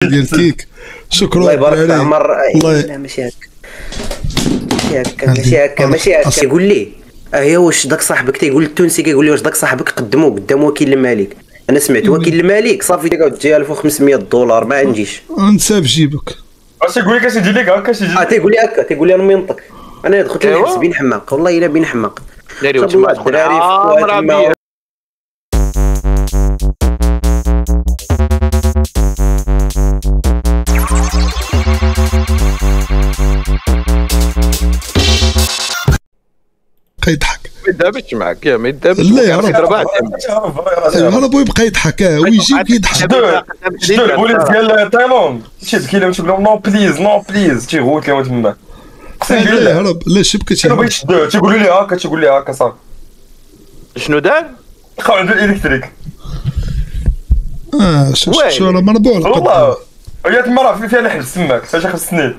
ديال الكيك. شكرا. الله يبارك في عمر. لا ماشي هكا، ماشي هكا. كيقول لي هي واش داك صاحبك تيقول للتونسي، كيقول لي واش داك صاحبك قدمو قدام وكيل الملك. انا سمعت وكيل الملك صافي تجي 1500 دولار ما عنديش انسى في جيبك. اش تيقول لك؟ اش يجي لك هكا؟ اش يجي تيقول لي هكا، تيقول لي انا منطق. انا دخلت للحبس بين حماق، والله الا بين حماق. داري تما الدراري كيضحك ما يدابش معاك، ما يدابش. لا يا رب هرب ويبقى يضحك ويجي كيضحك. شدو البوليس ديال تايلاند شد كيلهم تقول لهم نو بليز نو بليز، تيغوت لهم تما. لا هرب لا شبكه تيقولوا لي هكا، تيقول لي هكا صافي. شنو دار؟ لقاو عنده الالكتريك. شو راه مربوع والله. هي تما راه فيها الحبس تماك حتى شي 5 سنين.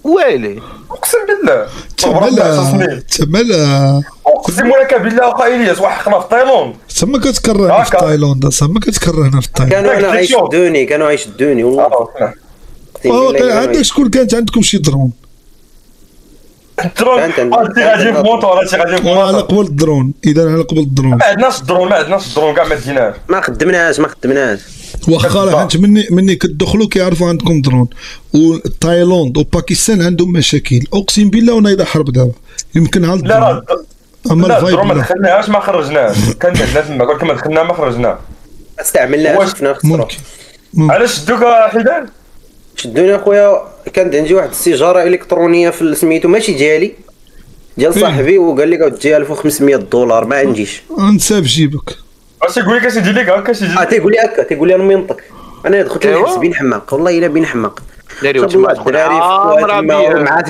ويلي اقسم بالله تمالا اقسم لك بالله قايلياس واحد حقنا في تايلاند. تما كتكرهنا في تايلاند، تما كتكرهنا في تايلاند. كانوا غيشدوني والله. عندك شكون كانت عندكم شي درون؟ الدرون هادشي غادي في موطور، هادشي غادي في موطور. على قبل الدرون، اذا على قبل الدرون ما عندناش الدرون كاع ما ديناش، ما خدمناش. واخا راه حيت مني كتدخلوا كيعرفوا عندكم درون. وتايلاند وباكستان عندهم مشاكل اقسم بالله، ونايضه حرب دابا يمكن على الدرون. اما الدرون ما دخلناهاش ما خرجناش، كانت عندنا تما ولكن ما دخلناها ما خرجناها، ما استعملناهاش. شفنا خسروا. علاش شدوك حيدان؟ شدوني اخويا، كانت عندي واحد السيجاره الكترونيه في سميتو ماشي ديالي، ديال صاحبي، وقال لي تجي 1500 دولار ما عنديش. انسى في جيبك. اش تيقول لك؟ اش يجي لك هكا؟ تيقول لي انا منطق. انا دخلت للحبس بين حماق، والله الا بين حماق. داري تما الدراري مع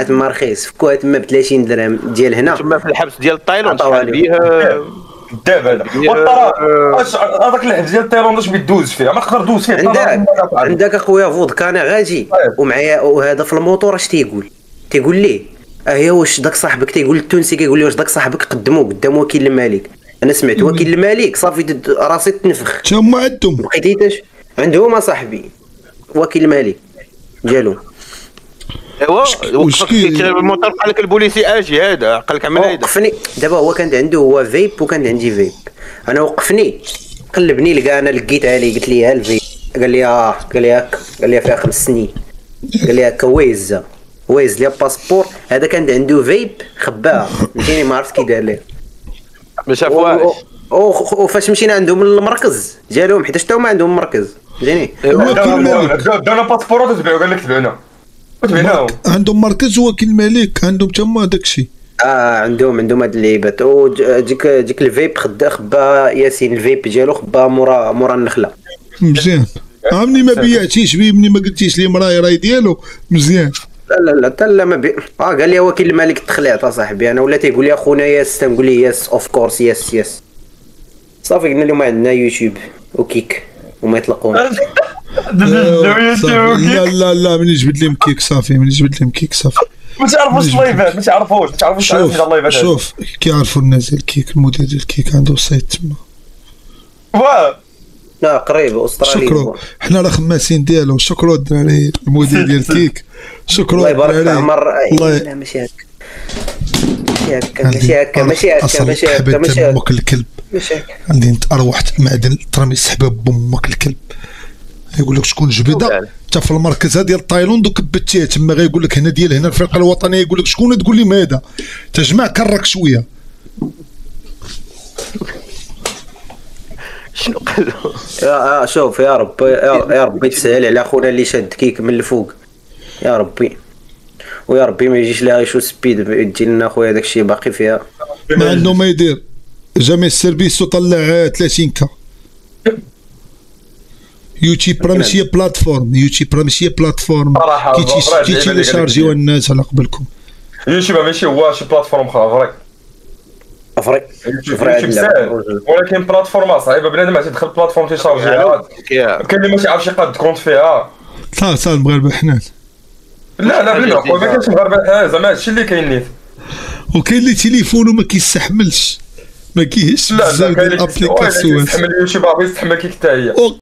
تما رخيص، فكوها تما ب 30 درهم ديال هنا تما في الحبس ديال تايلاند. شحال بيه دابا هذا هذاك الحبس ديال تايلاند واش بيدوز فيه؟ ما تقدر دوز فيه. عندك اخويا فودكا انا غادي ومعايا وهذا في الموطور. اش تيقول لي هي واش داك صاحبك تيقول للتونسي، كيقول لي واش داك صاحبك قدمو قدام وكيل الملك. انا سمعت وكيل الملك صافي راسي تنفخ. تا هما عندهم لقيتيتاش عندهم صاحبي وكيل الملك ديالو. وقفك الموطور قال لك البوليسي اجي هذا قال لك عمل هذا. وقفني دابا، هو كان عنده هو فيب وكان عندي فيب. انا وقفني قلبني لقى انا لقيتها لي، قلت لي ها الفيب. قال لي قال لي هكا، قال لي فيها 5 سنين. قال لي هكا ويز لي باسبور. هذا كان عنده فيب خباها، فهمتيني، ما عرفت كي دار ليه. ما شافوهاش. وفاش مشينا عندهم المركز ديالهم، حيت حتى هما عندهم مركز، فهمتيني. دانا باسبورات تبعوا، قال لك تبعنا وتبعناهم. عندهم مركز وكيل الملك، عندهم تما داكشي. عندهم هاد اللعيبات. ديك الفيب خبا ياسين، الفيب ديالو خبا مورا النخله. مزيان. عمرني ما بيعتيش بيه، مني ما قلتيش لي راي ديالو مزيان. لا حتى لا ما قال لي وكيل الملك تخلعت اصاحبي انا، ولا تيقول لي اخونا ياس، تنقول لي ياس اوف كورس ياس. صافي قلنا لهم عندنا يوتيوب وكيك وما يطلقونا. لا مني جبت لهم كيك صافي، ما تعرفوش اللايفات، ما تعرفوش اللايفات. شوف كيعرفوا الناس ديال الكيك، المدير ديال الكيك عنده سايت تما. لا قريب استراليا. شكرا، حنا راه خماسين ديالو. شكرا الدراري، المدير ديال الكيك. شكرا. الله يبارك في عمر. لا ماشي هكا. امك الكلب. عندي انت اروح معدن ترمي سحبه بامك الكلب. يقول لك شكون جبده انت في المركز ديال تايلاند وكبتيه تما، غيقول لك هنا ديال هنا الفرقه الوطنيه، يقول لك شكون، تقول لي ماذا تجمع كرك شويه. شنو قالوا؟ شوف يا ربي تسهل على خونا اللي شاد كيك من الفوق، يا ربي، ويا ربي ما يجيش لها شو سبيد يجي لنا خويا داكشي باقي فيها. ما عنده ما يدير، جامي السيرفيس وطلع 30K. يوتيوب راه ماشي بلاتفورم، كيتيليشارجيو الناس على قبلكم. يوتيوب ماشي هو شي بلاتفورم اخرى افريق، ولكن بلاتفورم صعيبه. بنادم تيدخل بلاتفورم تيشارجيها، كاين اللي ما تيعرفش يقاد كونت فيها. صافي المغاربه حنان. لا بلا ما كاينش مغاربه زعما هادشي اللي كاين نيت. وكاين اللي تليفونه ما كيستحملش، ما كاينش بزاف ديال الابليكاسيون. يستحمل يوتيوب، يستحمل كيك حتى هي.